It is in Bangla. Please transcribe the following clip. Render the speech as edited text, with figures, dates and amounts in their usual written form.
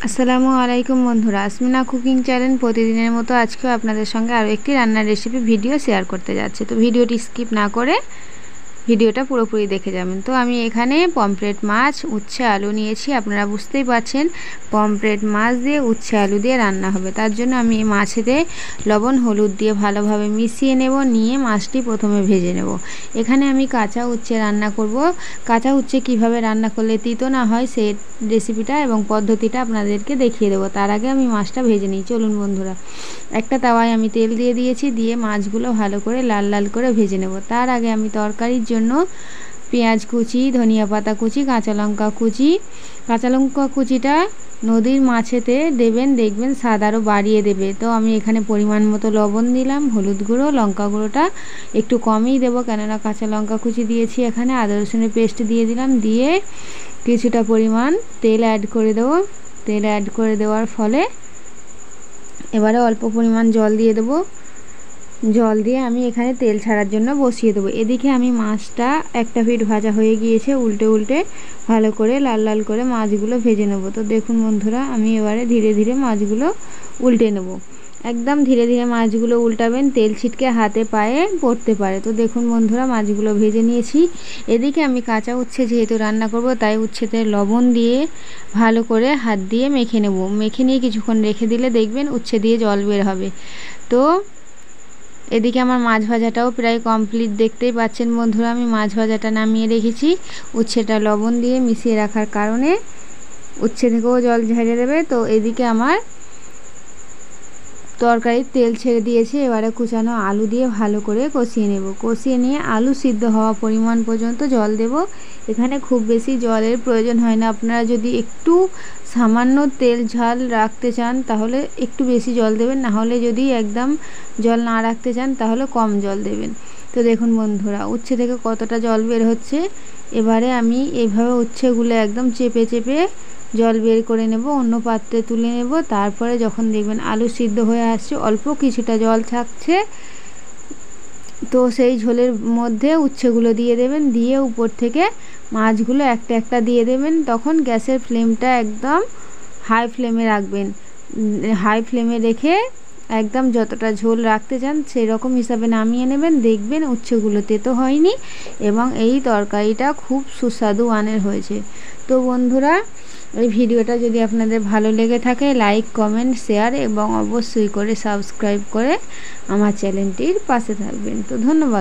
আসসালামু আলাইকুম বন্ধুরা, আসমিনা কুকিং চ্যানেল প্রতিদিনের মতো আজকেও আপনাদের সঙ্গে আরও একটি রান্নার রেসিপি ভিডিও শেয়ার করতে যাচ্ছে। তো ভিডিওটি স্কিপ না করে ভিডিওটা পুরোপুরি দেখে যাবেন। তো আমি এখানে পমফ্রেট মাছ, উচ্ছে, আলু নিয়েছি। আপনারা বুঝতেই পারছেন পমফ্রেট মাছ দিয়ে উচ্ছে আলু দিয়ে রান্না হবে। তার জন্য আমি এই মাছেতে লবণ হলুদ দিয়ে ভালোভাবে মিশিয়ে নেব। নিয়ে মাছটি প্রথমে ভেজে নেব। এখানে আমি কাঁচা উচ্ছে রান্না করব। কাঁচা উচ্ছে কিভাবে রান্না করলে তিতো না হয় সেই রেসিপিটা এবং পদ্ধতিটা আপনাদেরকে দেখিয়ে দেবো। তার আগে আমি মাছটা ভেজে নিই। চলুন বন্ধুরা, একটা তাওয়ায় আমি তেল দিয়ে দিয়েছি। দিয়ে মাছগুলো ভালো করে লাল লাল করে ভেজে নেব। তার আগে আমি তরকারির জন্য পেঁয়াজ কুচি, ধনিয়া পাতা কুচি, কাঁচা লঙ্কা কুচিটা নদীর মাছেতে দেবেন, দেখবেন স্বাদ আরও বাড়িয়ে দেবে। তো আমি এখানে পরিমাণ মতো লবণ দিলাম, হলুদ গুঁড়ো, লঙ্কা গুঁড়োটা একটু কমই দেবো, কেননা কাঁচা লঙ্কা কুচি দিয়েছি। এখানে আদা রসুনের পেস্ট দিয়ে দিলাম। দিয়ে কিছুটা পরিমাণ তেল অ্যাড করে দেবো। তেল অ্যাড করে দেওয়ার ফলে এবারে অল্প পরিমাণ জল দিয়ে দেবো। জল দিয়ে আমি এখানে তেল ছাড়ার জন্য বসিয়ে দেবো। এদিকে আমি মাছটা একটা পিঠ ভাজা হয়ে গিয়েছে, উল্টে উল্টে ভালো করে লাল লাল করে মাছগুলো ভেজে নেব। তো দেখুন বন্ধুরা, আমি এবারে ধীরে ধীরে মাছগুলো উল্টে নেব। একদম ধীরে ধীরে মাছগুলো উল্টাবেন, তেল ছিটকে হাতে পায়ে পড়তে পারে। তো দেখুন বন্ধুরা, মাছগুলো ভেজে নিয়েছি। এদিকে আমি কাঁচা উচ্ছে যেহেতু রান্না করব, তাই উচ্ছেতে লবণ দিয়ে ভালো করে হাত দিয়ে মেখে নেব। মেখে নিয়ে কিছুক্ষণ রেখে দিলে দেখবেন উচ্ছে দিয়ে জল বের হবে। তো এদিকে আমার মাছ ভাজাটাও প্রায় কমপ্লিট। দেখতেই পাচ্ছেন বন্ধুরা, আমি মাছ ভাজাটা নামিয়ে রেখেছি। উচ্ছেটা লবণ দিয়ে মিশিয়ে রাখার কারণে উচ্ছে থেকেও জল ঝেড়ে দেবে। তো এদিকে আমার তরকারির তেল ছেড়ে দিয়েছে। এবারে কুচানো আলু দিয়ে ভালো করে কষিয়ে নেব। কষিয়ে নিয়ে আলু সিদ্ধ হওয়া পরিমাণ পর্যন্ত জল দেব। এখানে খুব বেশি জলের প্রয়োজন হয় না। আপনারা যদি একটু সামান্য তেল ঝাল রাখতে চান তাহলে একটু বেশি জল দেবেন, না হলে যদি একদম জল না রাখতে চান তাহলে কম জল দেবেন। তো দেখুন বন্ধুরা, উচ্ছে থেকে কতটা জল বের হচ্ছে। এবারে আমি এইভাবে উচ্ছেগুলো একদম চেপে চেপে জল বের করে নেব, অন্য পাত্রে তুলে নেব। তারপরে যখন দেখবেন আলু সিদ্ধ হয়ে আসছে, অল্প কিছুটা জল থাকছে, তো সেই ঝোলের মধ্যে উচ্ছেগুলো দিয়ে দেবেন। দিয়ে উপর থেকে মাছগুলো একটা একটা দিয়ে দেবেন। তখন গ্যাসের ফ্লেমটা একদম হাই ফ্লেমে রাখবেন। হাই ফ্লেমে রেখে একদম যতটা ঝোল রাখতে চান সেই রকম হিসাবে নামিয়ে নেবেন। দেখবেন উচ্ছেগুলো তেতো হয়নি এবং এই তরকারিটা খুব সুস্বাদু মানের হয়েছে। তো বন্ধুরা, এই ভিডিওটা যদি আপনাদের ভালো লেগে থাকে লাইক, কমেন্ট, শেয়ার এবং অবশ্যই করে সাবস্ক্রাইব করে আমার চ্যানেলটির পাশে থাকবেন। তো ধন্যবাদ।